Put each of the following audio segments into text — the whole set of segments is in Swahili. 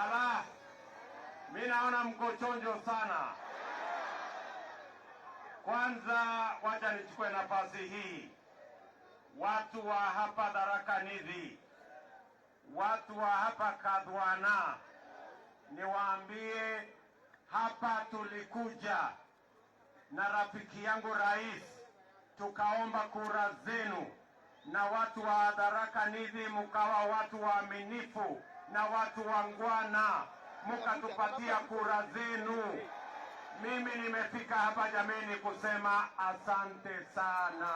Ala, mimi naona mko chonjo sana. Kwanza wacha nichukue nafasi hii, watu wa hapa Tharaka Nithi, watu wa hapa Kadhwana, niwaambie hapa tulikuja na rafiki yangu rais, tukaomba kura zenu, na watu wa Tharaka Nithi mkawa watu waaminifu na watu wangwana, mkatupatia kura zenu. Mimi nimefika hapa jameni kusema asante sana.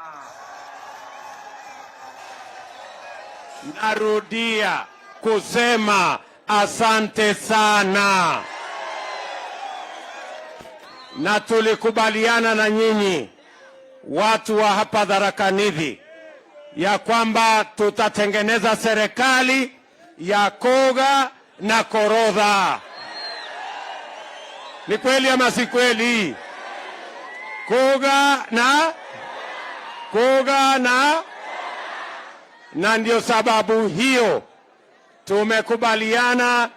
Narudia kusema asante sana. Na tulikubaliana na nyinyi watu wa hapa Tharaka Nithi ya kwamba tutatengeneza serikali ya koga na korodha. Ni kweli ama si kweli? Koga na ndio sababu hiyo tumekubaliana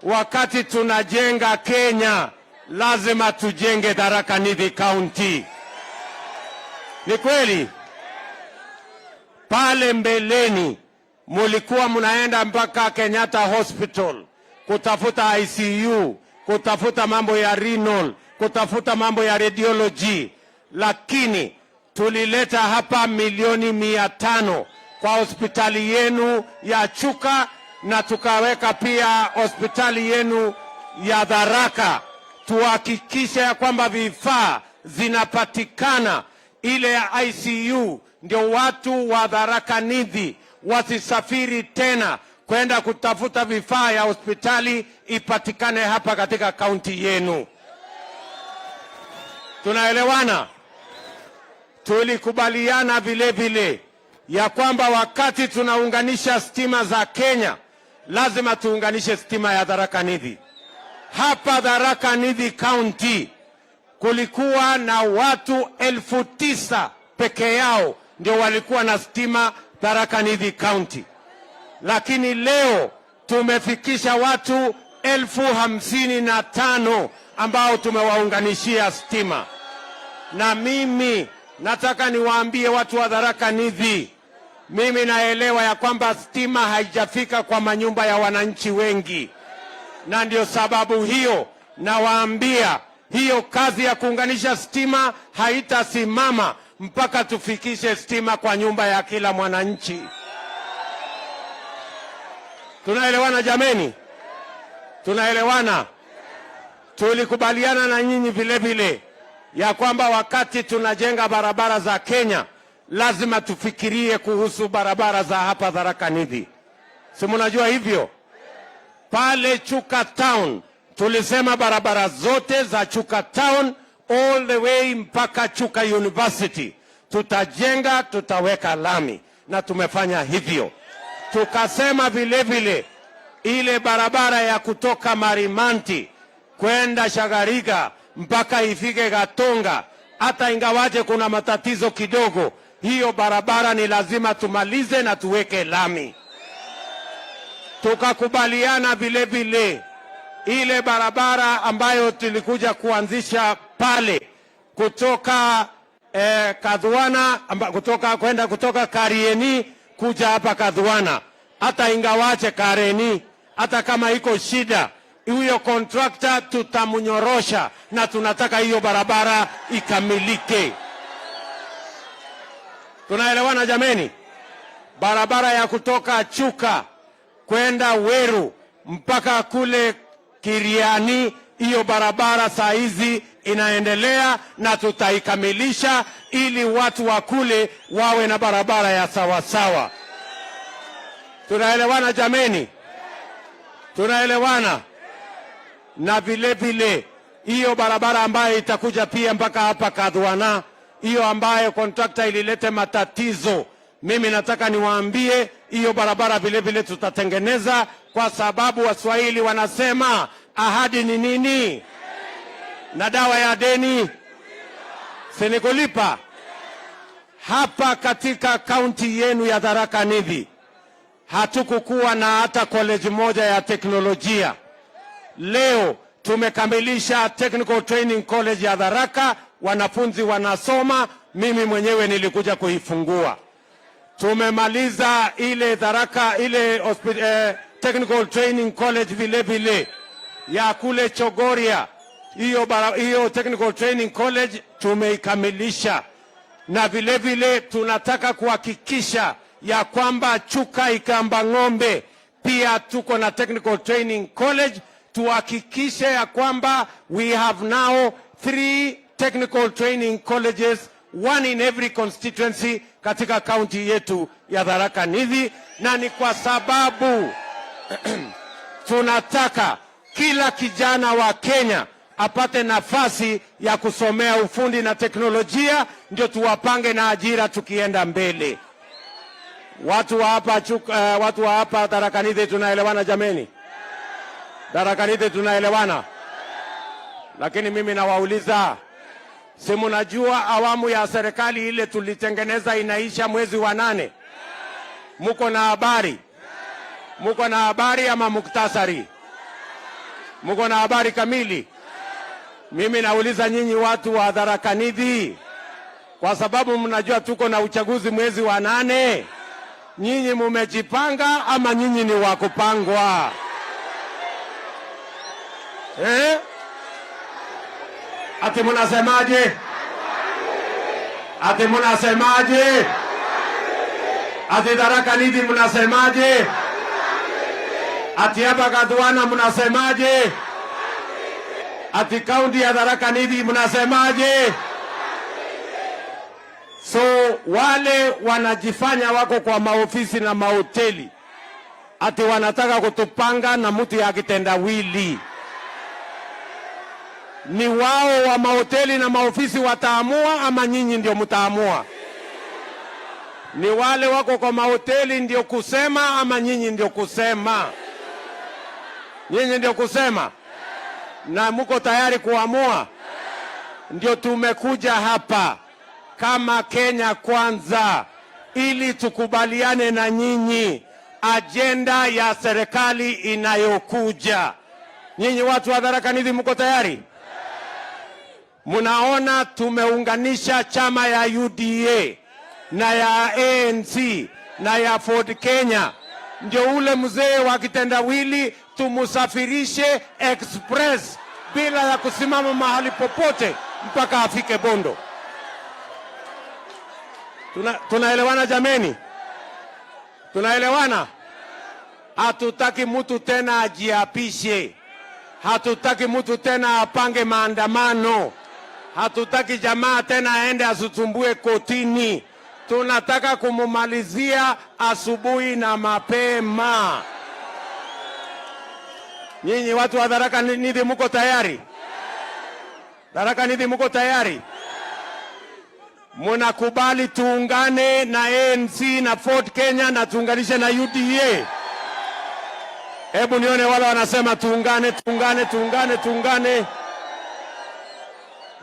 wakati tunajenga Kenya lazima tujenge Tharaka Nithi County. Ni kweli? Pale mbeleni mulikuwa mnaenda mpaka Kenyatta Hospital kutafuta ICU, kutafuta mambo ya renal, kutafuta mambo ya radiology, lakini tulileta hapa milioni 500 kwa hospitali yenu ya Chuka, na tukaweka pia hospitali yenu ya Tharaka. Tuhakikishe ya kwamba vifaa zinapatikana, ile ya ICU, ndio watu wa Tharaka Nithi wasisafiri tena kwenda kutafuta vifaa ya hospitali, ipatikane hapa katika kaunti yenu. Tunaelewana? Tulikubaliana vile vile ya kwamba wakati tunaunganisha stima za Kenya lazima tuunganishe stima ya Tharaka Nithi. Hapa Tharaka Nithi County kulikuwa na watu 9,000 peke yao ndio walikuwa na stima Tharaka Nithi County, lakini leo tumefikisha watu 55,000 ambao tumewaunganishia stima. Na mimi nataka niwaambie watu wa Tharaka Nithi, mimi naelewa ya kwamba stima haijafika kwa manyumba ya wananchi wengi, na ndio sababu hiyo nawaambia hiyo kazi ya kuunganisha stima haitasimama mpaka tufikishe stima kwa nyumba ya kila mwananchi. Tunaelewana jameni? Tunaelewana? Tulikubaliana na nyinyi vile vile ya kwamba wakati tunajenga barabara za Kenya lazima tufikirie kuhusu barabara za hapa Tharaka Nithi. Si mnajua hivyo? Pale Chuka Town tulisema barabara zote za Chuka Town all the way mpaka Chuka University tutajenga, tutaweka lami, na tumefanya hivyo. Tukasema vile vile ile barabara ya kutoka Marimanti kwenda Shagariga mpaka ifike Gatonga, hata ingawaje kuna matatizo kidogo, hiyo barabara ni lazima tumalize na tuweke lami. Tukakubaliana vile vile ile barabara ambayo tulikuja kuanzisha pale kutoka Kadhwana, kutoka Karieni kuja hapa Kadhwana, hata ingawache Kareni, hata kama iko shida, huyo contractor tutamnyorosha, na tunataka hiyo barabara ikamilike. Tunaelewana jameni? Barabara ya kutoka Chuka kwenda Meru mpaka kule Kiriani, hiyo barabara saa hizi inaendelea na tutaikamilisha ili watu wa kule wawe na barabara ya sawasawa. Tunaelewana jameni? Tunaelewana? Na vile vile hiyo barabara ambayo itakuja pia mpaka hapa Kadhwana, hiyo ambayo contractor ililete matatizo, mimi nataka niwaambie hiyo barabara vile vile tutatengeneza, kwa sababu Waswahili wanasema ahadi ni nini? Na dawa ya deni si ni kulipa. Hapa katika kaunti yenu ya Tharaka Nithi hatukukuwa na hata college moja ya teknolojia. Leo tumekamilisha Technical Training College ya Tharaka, wanafunzi wanasoma, mimi mwenyewe nilikuja kuifungua. Tumemaliza ile Tharaka Technical Training College vile vile ya kule Chogoria. Hiyo Technical Training College tumeikamilisha, na vile vile tunataka kuhakikisha ya kwamba Chuka Ikamba Ng'ombe pia tuko na Technical Training College. Tuhakikishe ya kwamba we have now 3 technical training colleges, 1 in every constituency katika kaunti yetu ya Tharaka Nithi, na ni kwa sababu tunataka kila kijana wa Kenya apate nafasi ya kusomea ufundi na teknolojia, ndio tuwapange na ajira tukienda mbele. Watu wa hapa Tharaka Nithi tunaelewana jameni? Tharaka Nithi tunaelewana? Lakini mimi nawauliza, si mnajua awamu ya serikali ile tulitengeneza inaisha mwezi wa 8? Muko na habari? Muko na habari ama muktasari? Muko na habari kamili? Mimi nauliza nyinyi watu wa Tharaka Nithi, kwa sababu mnajua tuko na uchaguzi mwezi wa 8, nyinyi mumejipanga ama nyinyi ni wakupangwa? Ati munasemaje? Ati munasemaje? Ati Tharaka Nithi munasemaje? Ati hapa Kadhuana munasemaje? Ati kaunti ya Tharaka Nithi munasemaje? So wale wanajifanya wako kwa maofisi na mahoteli, ati wanataka kutupanga na mtu ya kitendawili. Ni wao wa mahoteli na maofisi wataamua ama nyinyi ndio mtaamua? Ni wale wako kwa mahoteli ndio kusema ama nyinyi ndio kusema? Nyinyi ndio kusema. Na muko tayari kuamua? Ndio tumekuja hapa kama Kenya Kwanza ili tukubaliane na nyinyi ajenda ya serikali inayokuja. Nyinyi watu wa Tharaka Nithi muko tayari? Munaona tumeunganisha chama ya UDA na ya ANC na ya Ford Kenya, ndio ule mzee wa kitendawili tumusafirishe express bila ya kusimama mahali popote mpaka afike Bondo. Tunaelewana jameni? Tunaelewana? Hatutaki mtu tena ajiapishe. Hatutaki mtu tena apange maandamano. Hatutaki jamaa tena aende asutumbue kotini. Tunataka kumumalizia asubuhi na mapema. Nyinyi watu wa Tharaka Nithi muko tayari? Tharaka Nithi muko tayari? Munakubali tuungane na ANC na Ford Kenya na tuunganishe na UDA? Hebu nione wale wanasema tuungane, tuungane, tuungane, tuungane.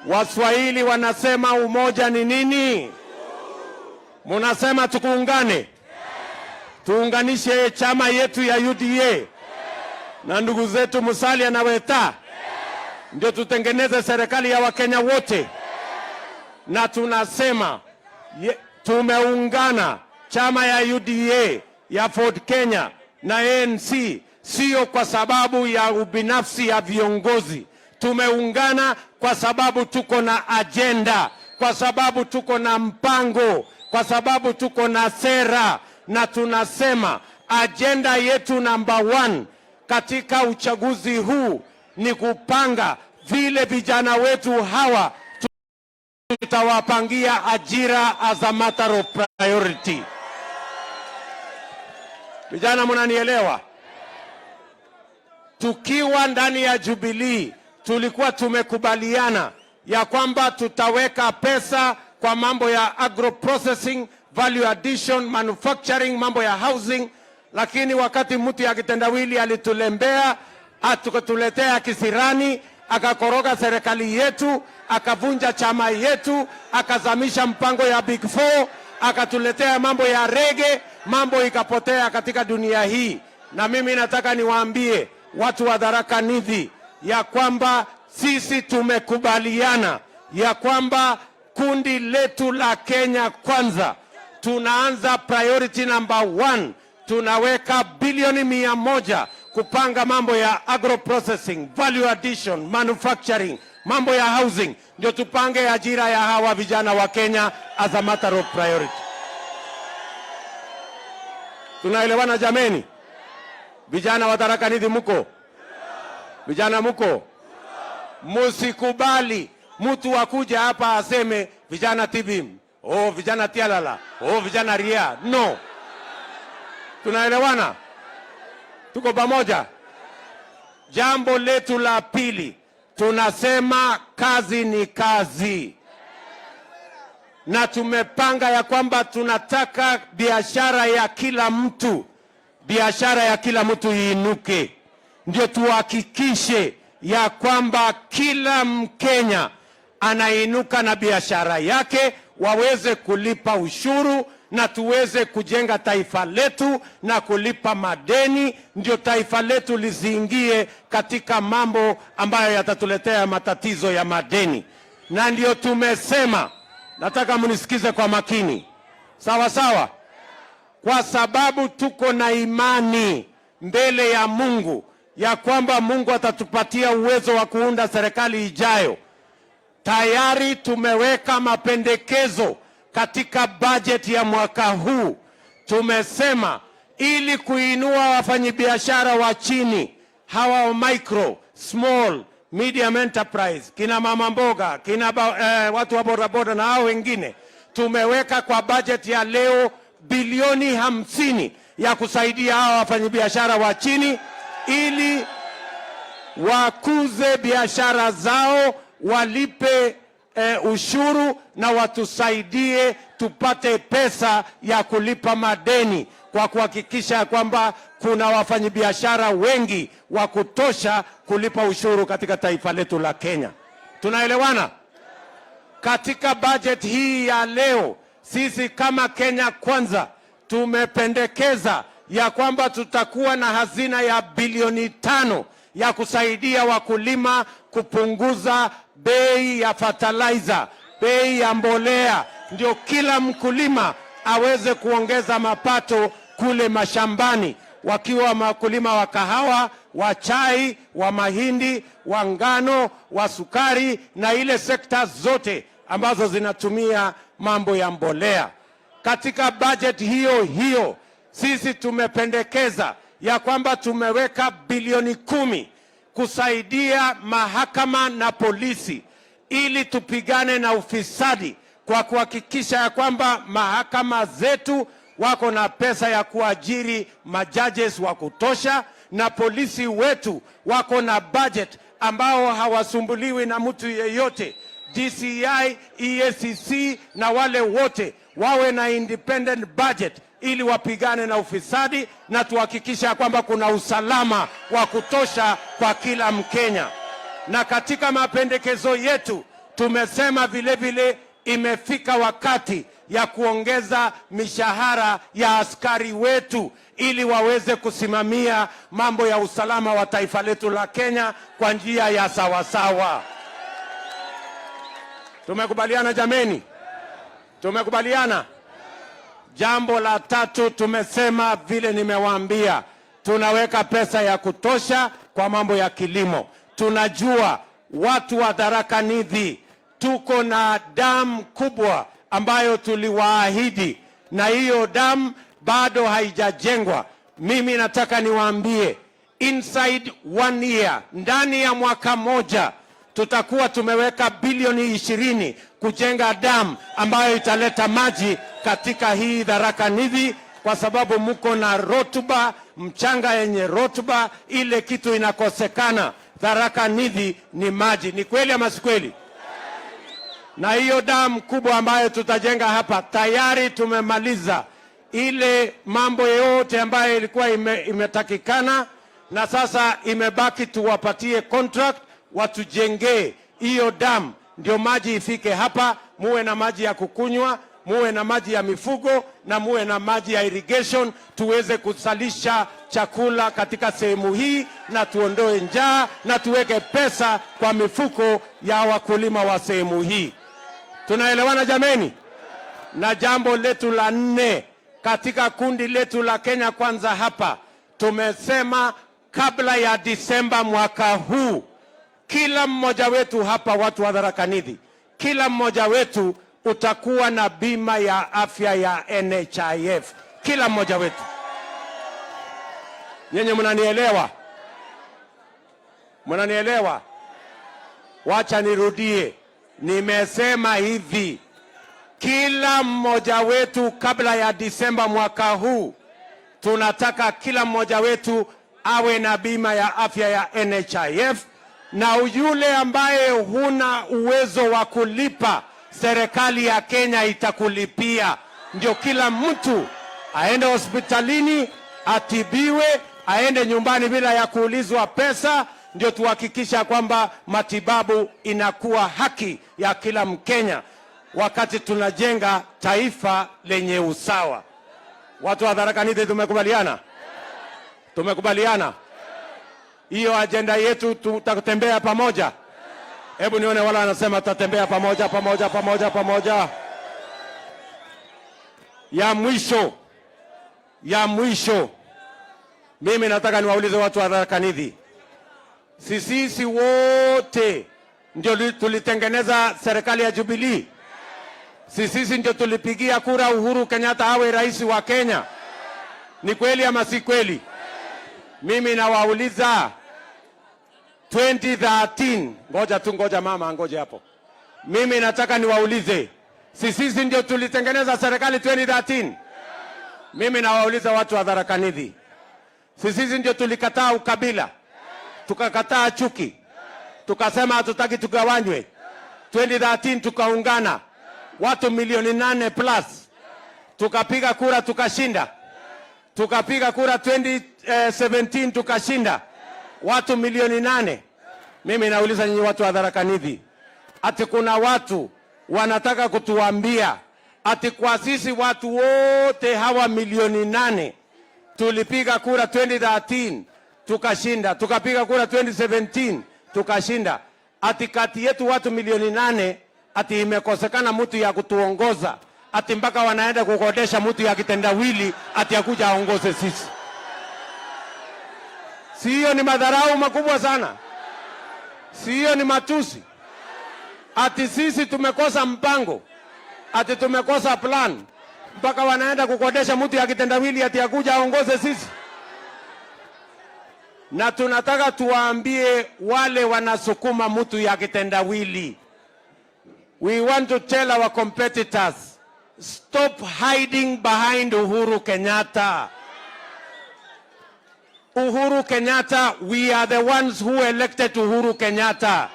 Waswahili wanasema umoja ni nini? Munasema tukuungane? Tuunganishe chama yetu ya UDA na ndugu zetu Musalia na Weta, ndio tutengeneze serikali ya Wakenya wote. Na tunasema tumeungana chama ya UDA ya Ford Kenya na ANC sio kwa sababu ya ubinafsi ya viongozi. Tumeungana kwa sababu tuko na agenda, kwa sababu tuko na mpango, kwa sababu tuko na sera, na tunasema agenda yetu number 1 katika uchaguzi huu ni kupanga vile vijana wetu hawa tutawapangia ajira as a matter of priority. Vijana mnanielewa? Tukiwa ndani ya Jubilee tulikuwa tumekubaliana ya kwamba tutaweka pesa kwa mambo ya agro processing, value addition, manufacturing, mambo ya housing, lakini wakati mtu ya kitendawili alitulembea, atukutuletea kisirani, akakoroga serikali yetu, akavunja chama yetu, akazamisha mpango ya Big 4, akatuletea mambo ya rege, mambo ikapotea katika dunia hii. Na mimi nataka niwaambie watu wa Tharaka Nithi ya kwamba sisi tumekubaliana ya kwamba kundi letu la Kenya Kwanza tunaanza priority number 1, tunaweka bilioni 100 kupanga mambo ya agro processing, value addition, manufacturing, mambo ya housing, ndio tupange ajira ya hawa vijana wa Kenya as a matter of priority. Tunaelewana jameni? Vijana wa Tharaka Nithi muko? Vijana muko? Musikubali mtu akuja hapa aseme vijana tibim, vijana tialala, vijana ria. No. Tunaelewana? Tuko pamoja? Jambo letu la pili, tunasema kazi ni kazi. Na tumepanga ya kwamba tunataka biashara ya kila mtu iinuke. Ndio tuhakikishe ya kwamba kila Mkenya anainuka na biashara yake, waweze kulipa ushuru na tuweze kujenga taifa letu na kulipa madeni, ndio taifa letu lisiingie katika mambo ambayo yatatuletea matatizo ya madeni. Na ndio tumesema, nataka mnisikize kwa makini, sawa sawa, kwa sababu tuko na imani mbele ya Mungu ya kwamba Mungu atatupatia uwezo wa kuunda serikali ijayo. Tayari tumeweka mapendekezo katika budget ya mwaka huu. Tumesema ili kuinua wafanyabiashara wa chini, hawa micro, small, medium enterprise, kina mama mboga, kina watu wa bodaboda na hao wengine, tumeweka kwa budget ya leo bilioni 50 ya kusaidia hawa wafanyabiashara wa chini ili wakuze biashara zao, walipe ushuru na watusaidie tupate pesa ya kulipa madeni, kwa kuhakikisha kwamba kuna wafanyabiashara wengi wa kutosha kulipa ushuru katika taifa letu la Kenya. Tunaelewana? Katika budget hii ya leo, sisi kama Kenya Kwanza tumependekeza ya kwamba tutakuwa na hazina ya bilioni 5 ya kusaidia wakulima kupunguza bei ya fertilizer, bei ya mbolea, ndio kila mkulima aweze kuongeza mapato kule mashambani, wakiwa wakulima wa kahawa, wa chai, wa mahindi, wa ngano, wa sukari na ile sekta zote ambazo zinatumia mambo ya mbolea. Katika budget hiyo sisi tumependekeza ya kwamba tumeweka bilioni 10 kusaidia mahakama na polisi ili tupigane na ufisadi, kwa kuhakikisha ya kwamba mahakama zetu wako na pesa ya kuajiri majudges wa kutosha, na polisi wetu wako na budget ambao hawasumbuliwi na mtu yeyote. DCI, EACC na wale wote wawe na independent budget ili wapigane na ufisadi na tuhakikisha kwamba kuna usalama wa kutosha kwa kila Mkenya. Na katika mapendekezo yetu tumesema vile imefika wakati ya kuongeza mishahara ya askari wetu ili waweze kusimamia mambo ya usalama wa taifa letu la Kenya kwa njia ya sawasawa. Tumekubaliana jameni? Tumekubaliana? Jambo la tatu tumesema, vile nimewaambia, tunaweka pesa ya kutosha kwa mambo ya kilimo. Tunajua watu wa Tharaka Nithi tuko na damu kubwa ambayo tuliwaahidi, na hiyo damu bado haijajengwa. Mimi nataka niwaambie, inside 1 year, ndani ya mwaka moja, tutakuwa tumeweka bilioni 20 kujenga damu ambayo italeta maji katika hii Tharaka Nithi, kwa sababu muko na rotuba, mchanga yenye rotuba. Ile kitu inakosekana Tharaka Nithi ni maji. Ni kweli ama si kweli? Na hiyo damu kubwa ambayo tutajenga hapa, tayari tumemaliza ile mambo yote ambayo ilikuwa imetakikana, na sasa imebaki tuwapatie contract watujengee hiyo damu, ndio maji ifike hapa, muwe na maji ya kukunywa, muwe na maji ya mifugo na muwe na maji ya irrigation, tuweze kusalisha chakula katika sehemu hii na tuondoe njaa na tuweke pesa kwa mifuko ya wakulima wa sehemu hii. Tunaelewana jameni? Na jambo letu la 4 katika kundi letu la Kenya Kwanza hapa, tumesema kabla ya Disemba mwaka huu, kila mmoja wetu hapa, watu wa Tharaka Nithi, kila mmoja wetu utakuwa na bima ya afya ya NHIF. Kila mmoja wetu. Nyenye mnanielewa? Mnanielewa? Wacha nirudie. Nimesema hivi, kila mmoja wetu kabla ya Disemba mwaka huu, tunataka kila mmoja wetu awe na bima ya afya ya NHIF, na yule ambaye huna uwezo wa kulipa, serikali ya Kenya itakulipia. Ndio kila mtu aende hospitalini, atibiwe, aende nyumbani bila ya kuulizwa pesa. Ndio tuhakikisha kwamba matibabu inakuwa haki ya kila Mkenya wakati tunajenga taifa lenye usawa. Watu wa Tharaka Nithi, tumekubaliana? Tumekubaliana? Hiyo agenda yetu tutatembea pamoja. Hebu nione wala anasema tutatembea pamoja pamoja pamoja pamoja. Ya mwisho, mimi nataka niwaulize watu wa Tharaka Nithi. Sisi wote ndio tulitengeneza serikali ya Jubilee. Sisi ndio tulipigia kura Uhuru Kenyatta awe rais wa Kenya. Ni kweli ama si kweli? Mimi nawauliza 2013, ngoja mama, ngoja hapo. Mimi nataka niwaulize, sisi ndio tulitengeneza serikali 2013? Mimi nawauliza watu wa Tharaka Nithi, sisi ndio tulikataa ukabila, tukakataa chuki, tukasema hatutaki tugawanywe. 2013 tukaungana watu milioni 8 plus, tukapiga kura tukashinda. Tukapiga kura 2017 tukashinda watu milioni 8. Mimi nauliza nyinyi watu wa Tharaka Nithi, ati kuna watu wanataka kutuambia ati kwa sisi watu wote hawa milioni 8 tulipiga kura 2013 tukashinda, tukapiga kura 2017 tukashinda, ati kati yetu watu milioni 8 ati imekosekana mtu ya kutuongoza, ati mpaka wanaenda kukodesha mtu ya kitendawili ati akuja aongoze sisi? Si hiyo ni madharau makubwa sana? Si hiyo ni matusi? Ati sisi tumekosa mpango, ati tumekosa plan, mpaka wanaenda kukodesha mtu ya kitendawili ati akuja aongoze sisi? Na tunataka tuwaambie wale wanasukuma mtu ya kitendawili, we want to tell our competitors, stop hiding behind Uhuru Kenyatta. Uhuru Kenyatta, we are the ones who elected Uhuru Kenyatta.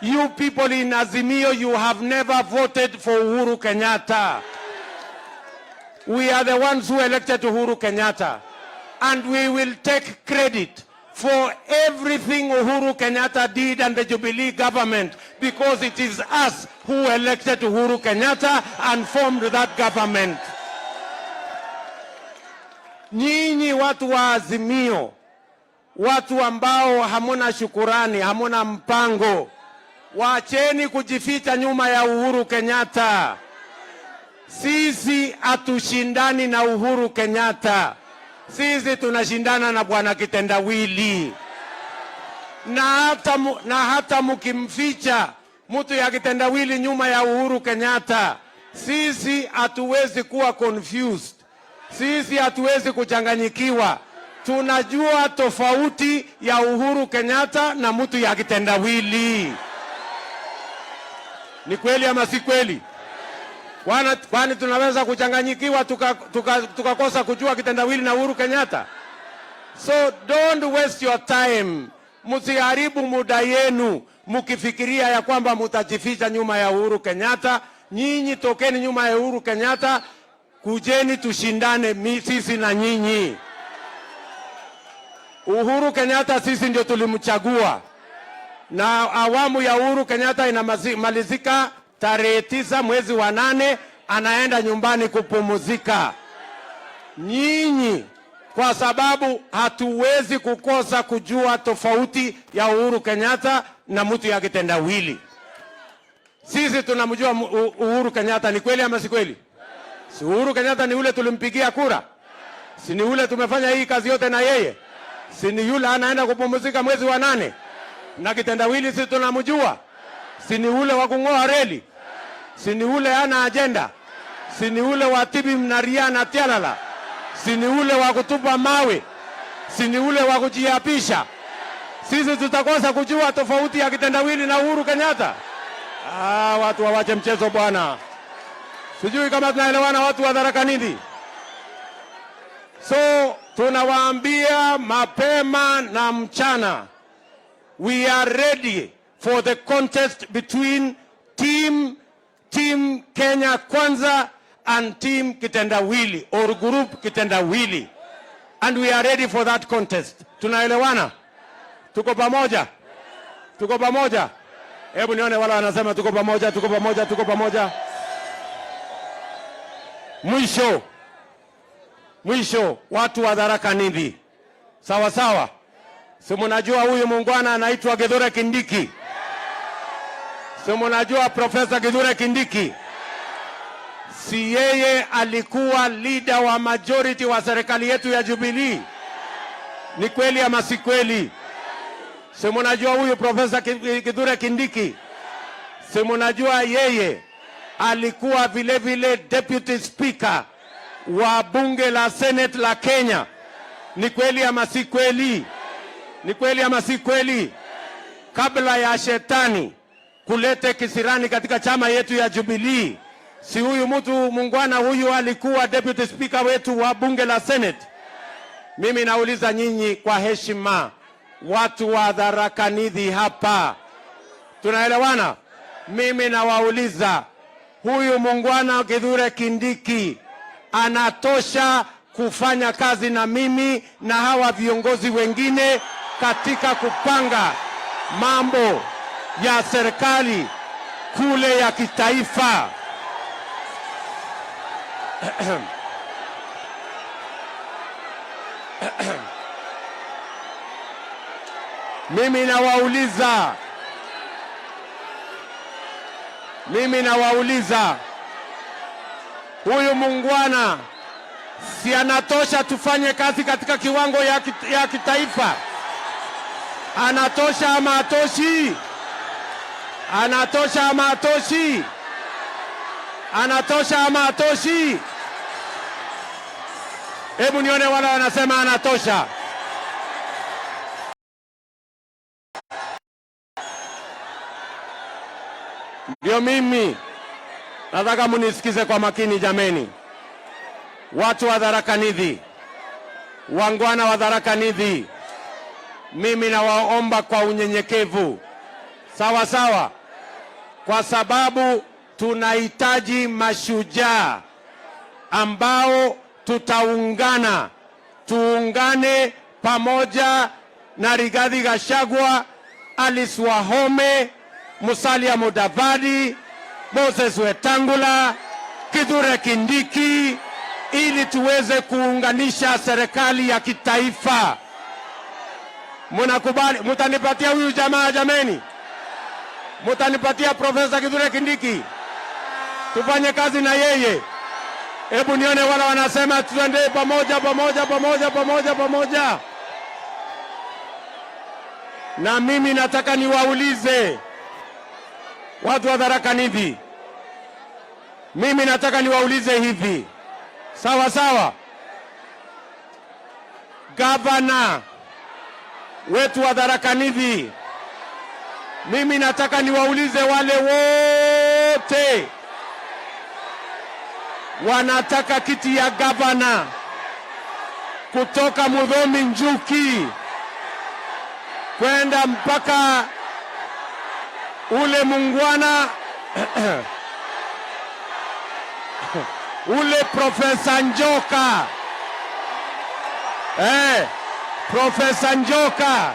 You people in Azimio, you have never voted for Uhuru Kenyatta. We are the ones who elected Uhuru Kenyatta. And we will take credit for everything Uhuru Kenyatta did and the Jubilee government, because it is us who elected Uhuru Kenyatta and formed that government. Nyinyi watu wa Azimio, watu ambao hamuna shukurani, hamuna mpango, waacheni kujificha nyuma ya Uhuru Kenyatta. Sisi hatushindani na Uhuru Kenyatta. Sisi tunashindana na bwana kitendawili. Na hata mkimficha mtu ya kitendawili nyuma ya Uhuru Kenyatta, sisi hatuwezi kuwa confused. Sisi hatuwezi kuchanganyikiwa. Tunajua tofauti ya Uhuru Kenyatta na mtu ya kitendawili. Ni kweli ama si kweli? Kwani tunaweza kuchanganyikiwa tukakosa kujua kitendawili na Uhuru Kenyatta? So don't waste your time. Msiharibu muda yenu mkifikiria ya kwamba mtajificha nyuma ya Uhuru Kenyatta. Nyinyi tokeni nyuma ya Uhuru Kenyatta, kujeni tushindane sisi na nyinyi. Uhuru Kenyatta sisi ndio tulimchagua, na awamu ya Uhuru Kenyatta inamalizika tarehe 9 mwezi wa 8 anaenda nyumbani kupumzika. Nyinyi, kwa sababu hatuwezi kukosa kujua tofauti ya Uhuru Kenyatta na mtu ya kitendawili. Sisi tunamjua Uhuru Kenyatta, ni kweli ama si kweli? Si Uhuru Kenyatta ni ule tulimpigia kura? Si ni ule tumefanya hii kazi yote na yeye? Si ni yule anaenda kupumzika mwezi wa 8? Na kitendawili si tunamjua? Si ni ule wa kung'oa reli? Si ni ule ana agenda? Si ni ule wa tibi mnaria na tialala? Si ni ule wa kutupa mawe? Si ni ule wa kujiapisha? Sisi tutakosa kujua tofauti ya kitendawili na Uhuru Kenyatta? Watu wawache mchezo bwana. Sijui kama tunaelewana watu wa Tharaka Nithi. So tunawaambia mapema na mchana, we are ready for the contest between team Kenya Kwanza and team Kitendawili or group Kitendawili, and we are ready for that contest. Tunaelewana? Tuko pamoja? Tuko pamoja? Hebu nione wala wanasema tuko pamoja, tuko pamoja, tuko pamoja. Mwisho watu wa Tharaka Nithi, sawa sawa. Si mnajua huyu muungwana anaitwa Kithure Kindiki? Si mnajua Profesa Kithure Kindiki? Si yeye alikuwa leader wa majority wa serikali yetu ya Jubilee? Ni kweli ama si kweli? Si mnajua huyu Profesa Kithure Kindiki? Si mnajua yeye alikuwa vile deputy speaker wa bunge la Senate la Kenya? Ni kweli ama si kweli? Ni kweli ama si kweli? Kabla ya shetani kulete kisirani katika chama yetu ya Jubilee, si huyu mtu muungwana huyu alikuwa deputy speaker wetu wa bunge la Senate? Mimi nauliza nyinyi kwa heshima, watu wa Tharaka Nithi hapa, tunaelewana? Mimi nawauliza, huyu muungwana Kithure Kindiki anatosha kufanya kazi na mimi na hawa viongozi wengine katika kupanga mambo ya serikali kule ya kitaifa? Mimi nawauliza, huyu muungwana si anatosha tufanye kazi katika kiwango ya kitaifa? Anatosha ama atoshi? Anatosha ama atoshi? Anatosha ama atoshi? Hebu nione wala wanasema anatosha. Ndio mimi nataka munisikize kwa makini jameni. Watu wa Tharaka Nithi, wangwana wa Tharaka Nithi, mimi nawaomba kwa unyenyekevu, sawa sawa, kwa sababu tunahitaji mashujaa ambao tutaungana, tuungane pamoja na Rigathi Gachagua, Alice Wahome, Musalia Mudavadi, Moses Wetangula, Kithure Kindiki, ili tuweze kuunganisha serikali ya kitaifa. Mnakubali? Mutanipatia huyu jamaa jameni? Mutanipatia Profesa Kithure Kindiki tufanye kazi na yeye? Hebu nione wala wanasema tuende pamoja pamoja pamoja pamoja pamoja. Na mimi nataka niwaulize watu wa Tharaka Nithi, mimi nataka niwaulize hivi, sawa sawa, gavana wetu wa Tharaka Nithi, mimi nataka niwaulize wale wote wanataka kiti ya gavana kutoka Mudhomi Njuki kwenda mpaka ule muungwana ule Profesa Njoka, Profesa Njoka,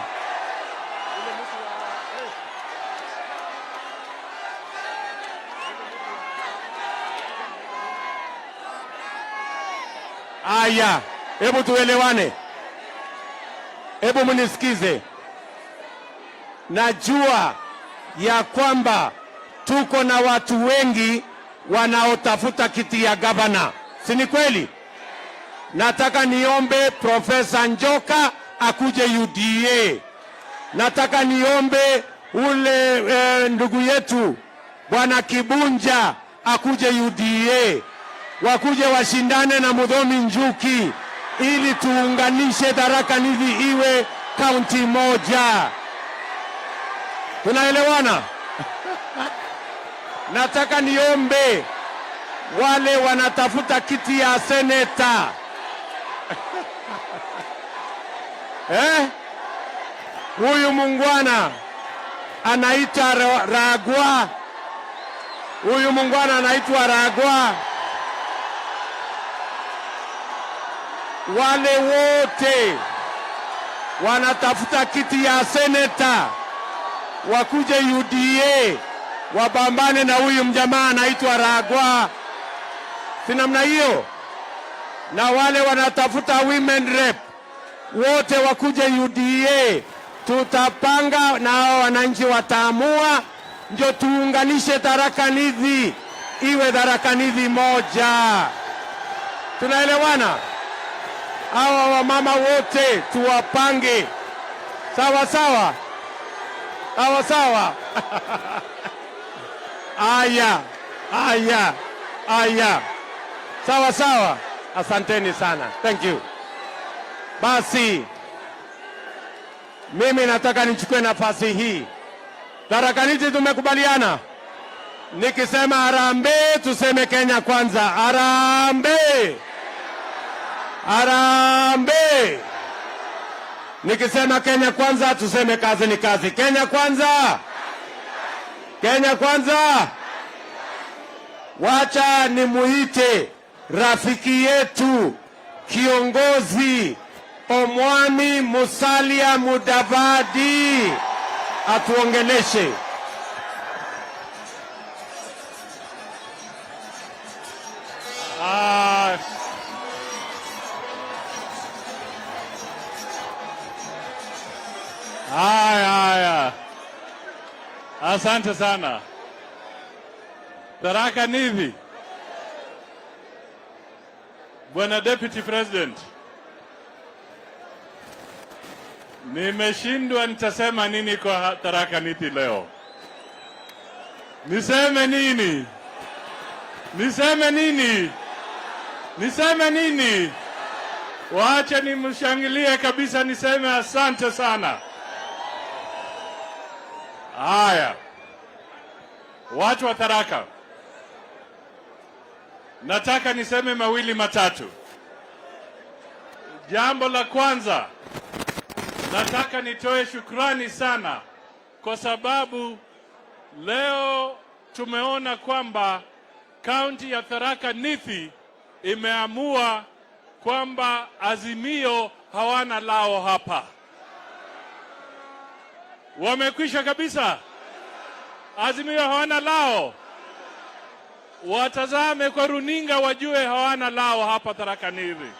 Aya, hebu tuelewane. Hebu mnisikize. Najua ya kwamba tuko na watu wengi wanaotafuta kiti ya gavana. Si ni kweli? Nataka niombe Profesa Njoka akuje UDA. Nataka niombe ule ndugu yetu Bwana Kibunja akuje UDA. Wakuje washindane na Mudhomi Njuki ili tuunganishe Tharaka Nithi iwe kaunti moja. Tunaelewana? Nataka niombe wale wanatafuta kiti ya seneta. Huyu mungwana anaitwa Ragwa. Huyu mungwana anaitwa Ragwa. Wale wote wanatafuta kiti ya seneta wakuje UDA wapambane na huyu mjamaa anaitwa Ragwa. Si namna hiyo? Na wale wanatafuta women rep wote wakuje UDA. Tutapanga na hao wananchi wataamua, ndio tuunganishe Tharaka Nithi iwe Tharaka Nithi moja. Tunaelewana? Hawa wamama wote tuwapange sawa sawa, sawa sawa. Aya, sawa sawa. Asanteni sana, thank you. Basi mimi nataka nichukue nafasi hii. Tharaka Nithi tumekubaliana, nikisema harambee tuseme Kenya kwanza. Harambee, harambee. Nikisema Kenya kwanza tuseme kazi ni kazi. Kenya kwanza, Kenya kwanza. Wacha nimuite rafiki yetu kiongozi Omwami Musalia Mudavadi atuongeleshe. Haya. Asante sana. Tharaka Nithi. Bwana Deputy President. Nimeshindwa nitasema nini kwa Tharaka Nithi leo. Niseme nini? Niseme nini? Niseme nini? Waacha nimshangilie kabisa, niseme asante sana. Haya. Watu wa Tharaka, nataka niseme mawili matatu. Jambo la kwanza, nataka nitoe shukrani sana kwa sababu leo tumeona kwamba kaunti ya Tharaka Nithi imeamua kwamba Azimio hawana lao hapa. Wamekwisha kabisa. Azimio hawana lao. Watazame kwa runinga wajue hawana lao hapa Tharaka Nithi.